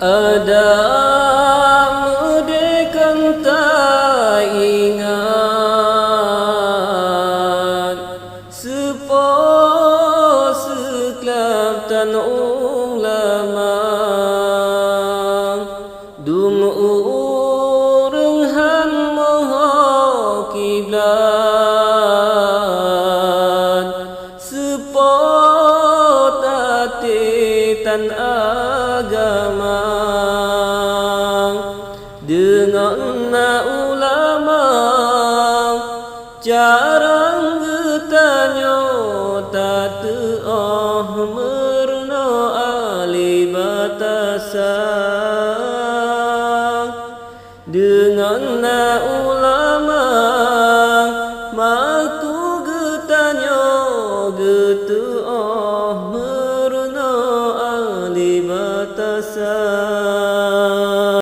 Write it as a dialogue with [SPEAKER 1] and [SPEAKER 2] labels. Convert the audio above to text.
[SPEAKER 1] Ada mudekan tak ingat sepo sekelap tan ulama dum urang han moho kiblat sepo tate tan agama dengan na ulama jarang getanyo tatu oh merno ali batasan dengan na ulama maku getanyo getu oh merno ali batasan